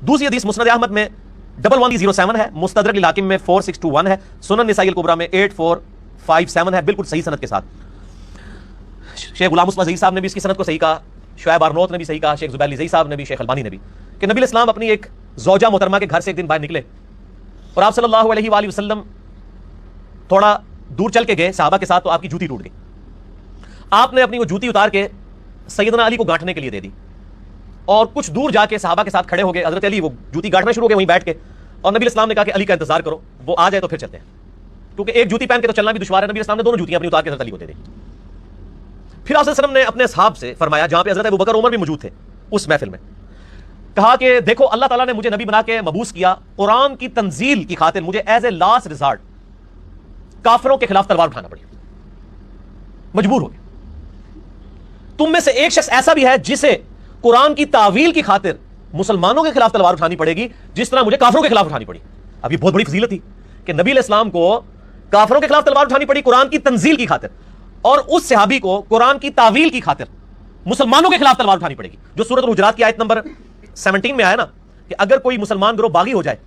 دوسری حدیث مسند احمد میں 1107 ہے، مستدرک الحاکم میں 4621 ہے، سنن نسائی الکبریٰ میں 8457 ہے، بالکل صحیح سند کے ساتھ۔ شیخ غلام مصطفیٰ زئی صاحب نے بھی اس کی سند کو صحیح کہا، شعیب آرنوت نے بھی صحیح کہا، شیخ زبیر علی زئی صاحب نے بھی، شیخ البانی نے بھی، کہ نبی الاسلام اپنی ایک زوجہ محترمہ کے گھر سے ایک دن باہر نکلے اور آپ صلی اللہ علیہ وآلہ وسلم تھوڑا دور چل کے گئے صحابہ کے ساتھ، تو آپ کی جوتی ٹوٹ گئی۔ آپ نے اپنی وہ جوتی اتار کے سیدنا علی کو گانٹنے کے لیے دے دی، اور کچھ دور جا کے صحابہ کے ساتھ کھڑے ہو گئے، حضرت علی وہ جوتی گانٹنا شروع ہو گئے وہیں بیٹھ کے، اور نبی اسلام نے کہا کہ علی کا انتظار کرو، وہ آ جائے تو پھر چلتے ہیں، کیونکہ ایک جوتی پہن کے تو چلنا بھی دشوار ہے۔ نبی اسلام نے دونوں جوتیاں اپنی اتار کے حضرت علی کو دے دی۔ پھر آپ صلی اللہ علیہ وسلم نے اپنے اصحاب سے فرمایا، جہاں پہ حضرت ابوبکر عمر بھی موجود تھے اس محفل میں، کہا کہ دیکھو اللہ تعالیٰ نے مجھے نبی بنا کے مبعوث کیا، قرآن کی تنزیل کی خاطر مجھے ایز اے لاسٹ ریزارٹ کافروں کے خلاف تلوار اٹھانا پڑی، مجبور ہو گیا۔ تم میں سے ایک شخص ایسا بھی ہے جسے قرآن کی تعویل کی خاطر مسلمانوں کے خلاف تلوار اٹھانی پڑے گی جس طرح مجھے کافروں کے خلاف اٹھانی پڑی۔ اب یہ بہت بڑی فضیلت تھی کہ نبی علیہ السلام کو کافروں کے خلاف تلوار اٹھانی پڑی قرآن کی تنزیل کی خاطر، اور اس صحابی کو قرآن کی تعویل کی خاطر مسلمانوں کے خلاف تلوار اٹھانی پڑے گی، جو سورۃ الحجرات کی آیت نمبر 17 میں آیا نا کہ اگر کوئی مسلمان گروہ باغی ہو جائے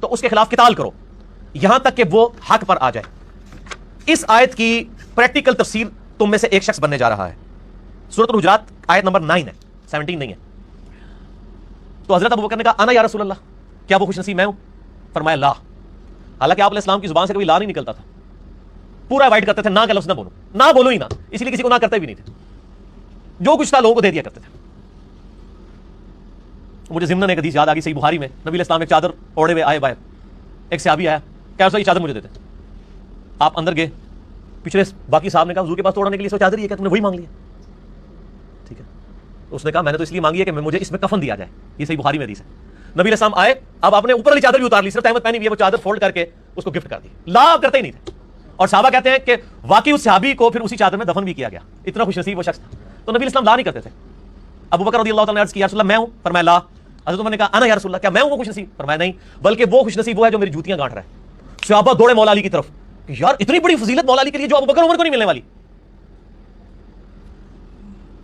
تو اس کے خلاف قتال کرو یہاں تک کہ وہ حق پر آ جائے۔ اس آیت کی پریکٹیکل تفسیر تم میں سے ایک شخص بننے جا رہا ہے۔ سورۃ الحجرات آیت نمبر 9 ہے، 17 نہیں ہے۔ تو حضرت ابوبکر نے کہا انا یا رسول اللہ، کیا وہ خوش نصیب میں ہوں؟ فرمایا لا، حالانکہ آپ علیہ السلام کی زبان سے کبھی لا نہیں نکلتا تھا، پورا اوائڈ کرتے تھے، نہ کا لفظ نہ بولو، نہ بولو ہی نہ، اس لیے کسی کو نہ کرتے بھی نہیں تھے، جو کچھ تھا لوگوں کو دے دیا کرتے تھے۔ مجھے ضمن ایک حدیث یاد آ گئی، صحیح بخاری میں، نبی علیہ السلام ایک چادر اوڑے ہوئے آئے باہر، ایک صحابی آیا، کیا یہ چادر مجھے دیتے؟ آپ اندر گئے، پچھلے باقی صاحب نے کہا حضور کے پاس توڑنے کے لیے سو چادر ہی ہے، کیا تم نے وہی مانگ لیا؟ ٹھیک ہے، اس نے کہا میں نے تو اس لیے مانگی ہے کہ مجھے اس میں کفن دیا جائے، یہ صحیح بخاری میں حدیث ہے۔ نبی علیہ السلام آئے، اب آپ نے اوپر والی چادر بھی اتار لی، صرف احمد پہنی ہوئی ہے، وہ چادر فولڈ کر کے اس کو گفٹ کر دی، لا کرتے ہی نہیں تھے۔ اور صحابہ کہتے ہیں کہ واقعی اس صحابی کو پھر اسی چادر میں دفن بھی کیا گیا، اتنا خوش نصیب وہ شخص تھا۔ تو نبی علیہ السلام لا نہیں کرتے تھے۔ ابو بکر رضی اللہ تعالیٰ نے عرض کیا یا رسول اللہ میں ہوں؟ فرمایا لا۔ حضرت عمر نے کہا انا یا رسول اللہ، کیا میں ہوں وہ خوش نصیب؟ فرمایا نہیں، بلکہ وہ خوش نصیب وہ ہے جو میری جوتیاں گانٹ رہا ہے۔ صحابہ دوڑے مولا علی کی طرف کہ یار اتنی بڑی فضیلت مولا علی کے لیے جو ابو بکر عمر کو نہیں ملنے والی۔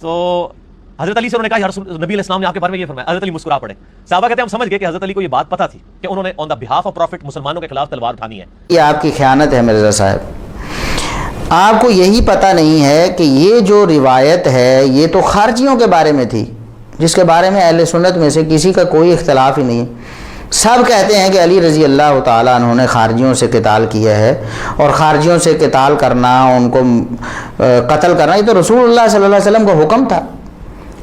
تو حضرت علی سے انہوں نے کہا یا رسول، نبی علیہ السلام نے آپ کے بارے میں یہ فرمایا۔ حضرت علی مسکرا پڑے۔ صحابہ کہتے ہیں ہم سمجھ گئے کہ حضرت علی کو یہ بات پتہ تھی کہ انہوں نے آن دا بہاف آف پروفٹ مسلمانوں کے خلاف تلوار اٹھانی ہے۔ یہ آپ کی خیانت ہے مرزا صاحب، آپ کو یہی پتہ نہیں ہے کہ یہ جو روایت ہے یہ تو خارجیوں کے بارے میں تھی، جس کے بارے میں اہل سنت میں سے کسی کا کوئی اختلاف ہی نہیں۔ سب کہتے ہیں کہ علی رضی اللہ تعالیٰ عنہ نے خارجیوں سے قتال کیا ہے، اور خارجیوں سے قتال کرنا، ان کو قتل کرنا، یہ تو رسول اللہ صلی اللہ علیہ وسلم کا حکم تھا۔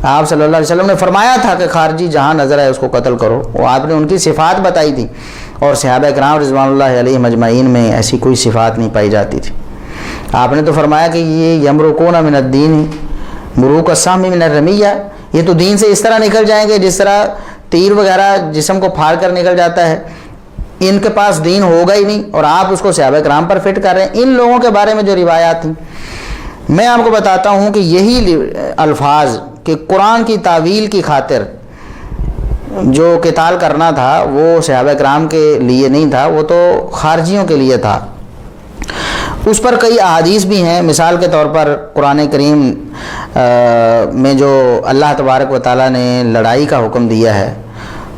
آپ صلی اللہ علیہ وسلم نے فرمایا تھا کہ خارجی جہاں نظر ہے اس کو قتل کرو، وہ آپ نے ان کی صفات بتائی تھی، اور صحابہ کرام رضوان اللہ علیہم اجمعین میں ایسی کوئی صفات نہیں پائی جاتی تھی۔ آپ نے تو فرمایا کہ یہ یمرقون من الدین مروق السہم من الرمیہ، یہ تو دین سے اس طرح نکل جائیں گے جس طرح تیر وغیرہ جسم کو پھاڑ کر نکل جاتا ہے، ان کے پاس دین ہوگا ہی نہیں، اور آپ اس کو صحابہ کرام پر فٹ کر رہے ہیں۔ ان لوگوں کے بارے میں جو روایات تھیں، میں آپ کو بتاتا ہوں کہ یہی الفاظ کہ قرآن کی تعویل کی خاطر جو قتال کرنا تھا وہ صحابہ کرام کے لیے نہیں تھا، وہ تو خارجیوں کے لیے تھا۔ اس پر کئی احادیث بھی ہیں، مثال کے طور پر قرآن کریم میں جو اللہ تبارک و تعالیٰ نے لڑائی کا حکم دیا ہے،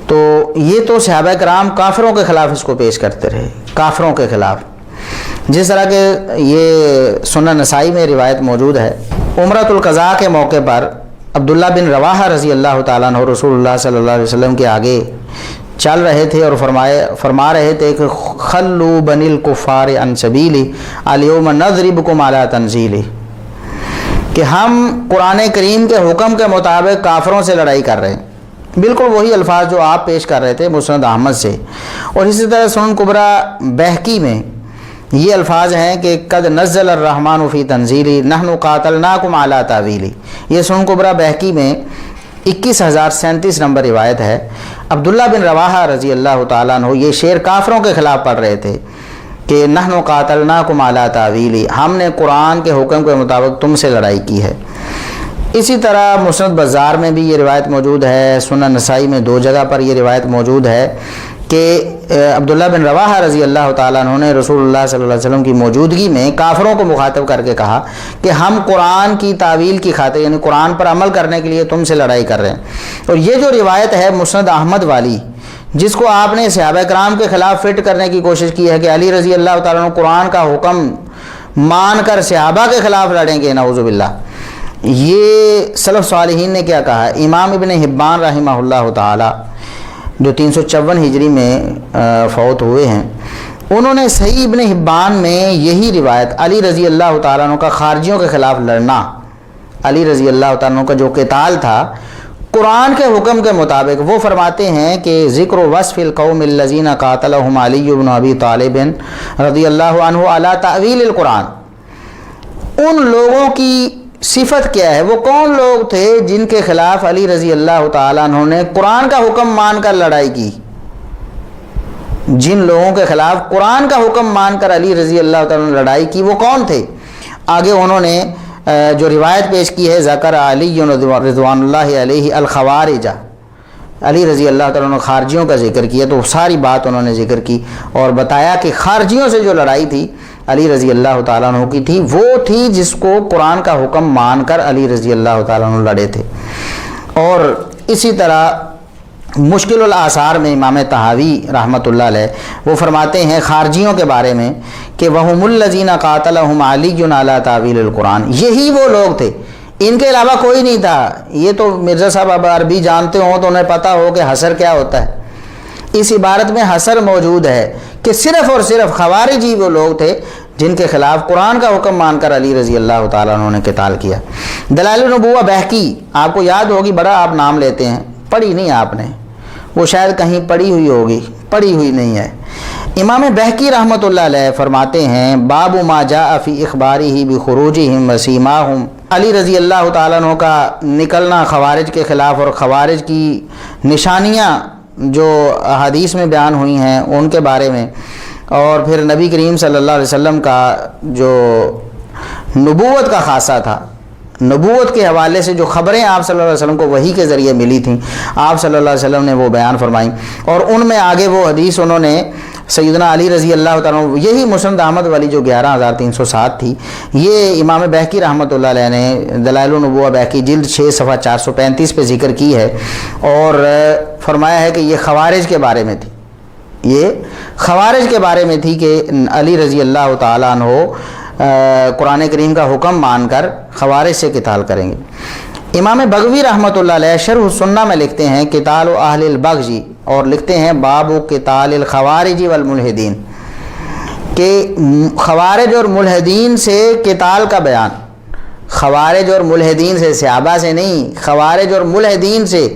تو یہ تو صحابہ کرام کافروں کے خلاف اس کو پیش کرتے رہے، کافروں کے خلاف، جس طرح کہ یہ سنن نسائی میں روایت موجود ہے۔ عمرۃ القضاء کے موقع پر عبداللہ بن رواحہ رضی اللہ تعالیٰ عنہ رسول اللہ صلی اللہ علیہ وسلم کے آگے چل رہے تھے اور فرما رہے تھے کہ خلو بنی الکفار عن سبیلی الیوم نضربکم علی تنزیلی، کہ ہم قرآن کریم کے حکم کے مطابق کافروں سے لڑائی کر رہے ہیں، بالکل وہی الفاظ جو آپ پیش کر رہے تھے مسند احمد سے۔ اور اسی طرح سنن کبریٰ بہقی میں یہ الفاظ ہیں کہ قد نزل الرحمن فی تنزیلی نحن قاتلناکم علی تعویلی، یہ سنن کبریٰ بہقی میں 21037 نمبر روایت ہے۔ عبداللہ بن رواحہ رضی اللہ تعالیٰ عنہ یہ شعر کافروں کے خلاف پڑھ رہے تھے کہ نحن قاتلناکم علی تعویلی، ہم نے قرآن کے حکم کے مطابق تم سے لڑائی کی ہے۔ اسی طرح مسند بزار میں بھی یہ روایت موجود ہے، سنن نسائی میں 2 جگہ پر یہ روایت موجود ہے کہ عبداللہ بن رواحہ رضی اللہ تعالیٰ عنہ نے رسول اللہ صلی اللہ علیہ وسلم کی موجودگی میں کافروں کو مخاطب کر کے کہا کہ ہم قرآن کی تعویل کی خاطر، یعنی قرآن پر عمل کرنے کے لیے تم سے لڑائی کر رہے ہیں۔ اور یہ جو روایت ہے مسند احمد والی، جس کو آپ نے صحابہ کرام کے خلاف فٹ کرنے کی کوشش کی ہے کہ علی رضی اللہ تعالیٰ عنہ قرآن کا حکم مان کر صحابہ کے خلاف لڑیں گے، نعوذ باللہ، یہ سلف صالحین نے کیا کہا ہے؟ امام ابن حبان رحمہ اللہ تعالی جو 354 ہجری میں فوت ہوئے ہیں، انہوں نے صحیح ابن حبان میں یہی روایت علی رضی اللہ تعالیٰ عنہ کا خارجیوں کے خلاف لڑنا، علی رضی اللہ تعالیٰ عنہ کا جو قتال تھا قرآن کے حکم کے مطابق، وہ فرماتے ہیں کہ ذکر وصف القوم الذین قاتلہم علی بن ابی طالب رضی اللہ عنہ علی تعویل القرآن، ان لوگوں کی صفت کیا ہے، وہ کون لوگ تھے جن کے خلاف علی رضی اللہ تعالیٰ عنہ نے قرآن کا حکم مان کر لڑائی کی، جن لوگوں کے خلاف قرآن کا حکم مان کر علی رضی اللہ تعالیٰ نے لڑائی کی وہ کون تھے؟ آگے انہوں نے جو روایت پیش کی ہے، ذکر علی رضوان اللہ علیہ الخوارج، علی رضی اللہ تعالیٰ نے خارجیوں کا ذکر کیا، تو ساری بات انہوں نے ذکر کی اور بتایا کہ خارجیوں سے جو لڑائی تھی علی رضی اللہ تعالیٰ عنہ کی تھی، وہ تھی جس کو قرآن کا حکم مان کر علی رضی اللہ تعالیٰ عنہ لڑے تھے۔ اور اسی طرح مشکل الآثار میں امام طحاوی رحمۃ اللہ علیہ وہ فرماتے ہیں خارجیوں کے بارے میں کہ وَهُمُ الَّذِينَ قَاتَلَهُمْ عَلِيٌّ عَلَىٰ تَأْوِيلِ الْقُرْآنِ، یہی وہ لوگ تھے، ان کے علاوہ کوئی نہیں تھا۔ یہ تو مرزا صاحب اب عربی جانتے ہوں تو انہیں پتہ ہو کہ حصر کیا ہوتا ہے۔ اس عبارت میں حصر موجود ہے کہ صرف اور صرف خوارج ہی وہ لوگ تھے جن کے خلاف قرآن کا حکم مان کر علی رضی اللہ تعالیٰ عنہ نے قتال کیا۔ دلائل النبوہ بہقی، آپ کو یاد ہوگی، بڑا آپ نام لیتے ہیں، پڑھی نہیں آپ نے، وہ شاید کہیں پڑھی ہوئی ہوگی، پڑھی ہوئی نہیں ہے۔ امام بہقی رحمۃ اللہ علیہ فرماتے ہیں باب ما جاء فی اخبارہ بخروجہم وسیماہم، علی رضی اللہ تعالیٰ عنہ کا نکلنا خوارج کے خلاف اور خوارج کی نشانیاں جو حدیث میں بیان ہوئی ہیں ان کے بارے میں، اور پھر نبی کریم صلی اللہ علیہ وسلم کا جو نبوت کا خاصہ تھا، نبوت کے حوالے سے جو خبریں آپ صلی اللہ علیہ وسلم کو وحی کے ذریعے ملی تھیں، آپ صلی اللہ علیہ وسلم نے وہ بیان فرمائیں، اور ان میں آگے وہ حدیث انہوں نے سیدنا علی رضی اللہ تعالیٰ عنہ، یہی مسند احمد والی جو 11307 تھی، یہ امام بہقی رحمۃ اللہ علیہ نے دلائل النبوہ بہقی جلد 6 صفحہ 435 پہ ذکر کی ہے، اور فرمایا ہے کہ یہ خوارج کے بارے میں تھی، یہ خوارج کے بارے میں تھی کہ علی رضی اللہ تعالیٰ عنہ قرآن کریم کا حکم مان کر خوارج سے قتال کریں گے۔ امام بغوی رحمۃ اللہ علیہ شرح السنہ میں لکھتے ہیں قتال اہل البغی، اور لکھتے ہیں باب قتال الخوارج والملحدین، کہ خوارج اور ملحدین سے قتال کا بیان، خوارج اور ملحدین سے، صحابہ سے نہیں، خوارج اور ملحدین سے،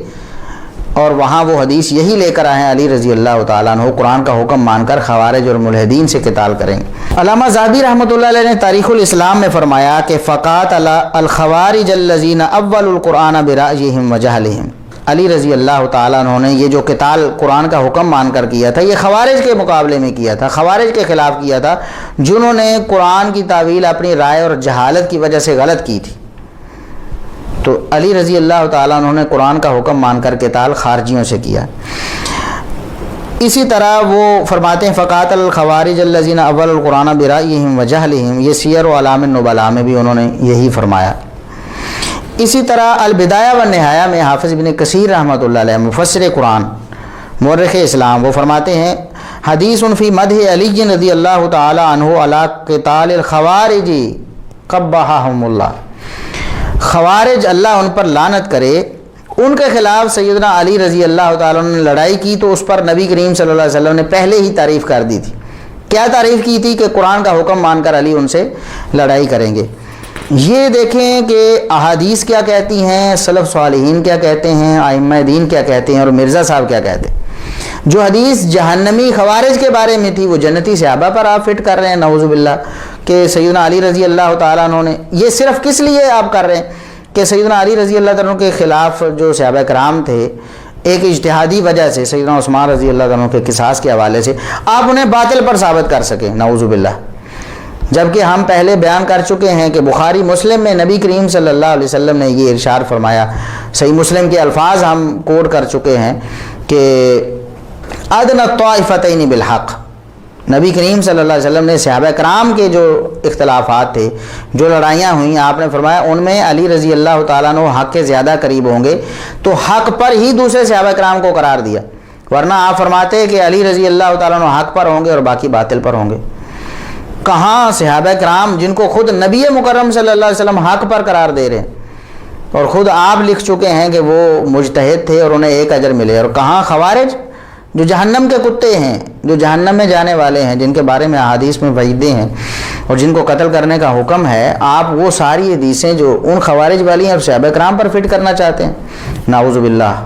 اور وہاں وہ حدیث یہی لے کر آئے ہیں علی رضی اللہ تعالیٰ عنہ قرآن کا حکم مان کر خوارج اور ملحدین سے قتال کریں گے۔ علامہ ذہبی رحمۃ اللہ علیہ نے تاریخ الاسلام میں فرمایا کہ فقاتل الخوارج الذین اول القرآن برأیہم وجہلہم، علی رضی اللہ تعالیٰ عنہ نے یہ جو قتال قرآن کا حکم مان کر کیا تھا، یہ خوارج کے مقابلے میں کیا تھا، خوارج کے خلاف کیا تھا جنہوں نے قرآن کی تعویل اپنی رائے اور جہالت کی وجہ سے غلط کی تھی۔ تو علی رضی اللہ تعالیٰ عنہ نے قرآن کا حکم مان کر قتال خارجیوں سے کیا۔ اسی طرح وہ فرماتے ہیں فقاتل الخوارج الذین اول القرآن برأیہم وجہلہم، یہ سیر و اعلام النبلاء میں بھی انہوں نے یہی فرمایا۔ اسی طرح البدایہ والنہایہ میں حافظ ابن کثیر رحمۃ اللہ علیہ مفسر قرآن مورخ اسلام وہ فرماتے ہیں حدیث فی مدح علی رضی اللہ تعالی عنہ علی قتال الخوارج قبحہم اللہ، خوارج اللہ ان پر لعنت کرے، ان کے خلاف سیدنا علی رضی اللہ تعالیٰ عنہ نے لڑائی کی تو اس پر نبی کریم صلی اللہ علیہ وسلم نے پہلے ہی تعریف کر دی تھی۔ کیا تعریف کی تھی؟ کہ قرآن کا حکم مان کر علی ان سے لڑائی کریں گے۔ یہ دیکھیں کہ احادیث کیا کہتی ہیں، سلف صالحین کیا کہتے ہیں، ائمہ دین کیا کہتے ہیں، اور مرزا صاحب کیا کہتے ہیں۔ جو حدیث جہنمی خوارج کے بارے میں تھی وہ جنتی صحابہ پر آپ فٹ کر رہے ہیں، نعوذ باللہ، کہ سیدنا علی رضی اللہ تعالیٰ عنہ نے یہ صرف کس لیے آپ کر رہے ہیں کہ سیدنا علی رضی اللہ تعالیٰ عنہ کے خلاف جو صحابہ کرام تھے ایک اجتہادی وجہ سے سیدنا عثمان رضی اللہ عنہ کے قصاص کے حوالے سے آپ انہیں باطل پر ثابت کر سکیں، نعوذ باللہ۔ جبکہ ہم پہلے بیان کر چکے ہیں کہ بخاری مسلم میں نبی کریم صلی اللہ علیہ وسلم نے یہ ارشاد فرمایا، صحیح مسلم کے الفاظ ہم کوٹ کر چکے ہیں کہ ادنی الطائفتین بالحق، نبی کریم صلی اللہ علیہ وسلم نے صحابہ کرام کے جو اختلافات تھے، جو لڑائیاں ہوئیں، آپ نے فرمایا ان میں علی رضی اللہ تعالیٰ عنہ حق کے زیادہ قریب ہوں گے، تو حق پر ہی دوسرے صحابہ کرام کو قرار دیا ورنہ آپ فرماتے ہیں کہ علی رضی اللہ تعالیٰ عنہ حق پر ہوں گے اور باقی باطل پر ہوں گے. کہاں صحابہ کرام جن کو خود نبی مکرم صلی اللہ علیہ وسلم حق پر قرار دے رہے ہیں اور خود آپ لکھ چکے ہیں کہ وہ مجتہد تھے اور انہیں ایک اجر ملے، اور کہاں خوارج جو جہنم کے کتے ہیں، جو جہنم میں جانے والے ہیں، جن کے بارے میں احادیث میں وعیدیں ہیں اور جن کو قتل کرنے کا حکم ہے، آپ وہ ساری حدیثیں جو ان خوارج والی ہیں اب صحابہ کرام پر فٹ کرنا چاہتے ہیں. نعوذ باللہ.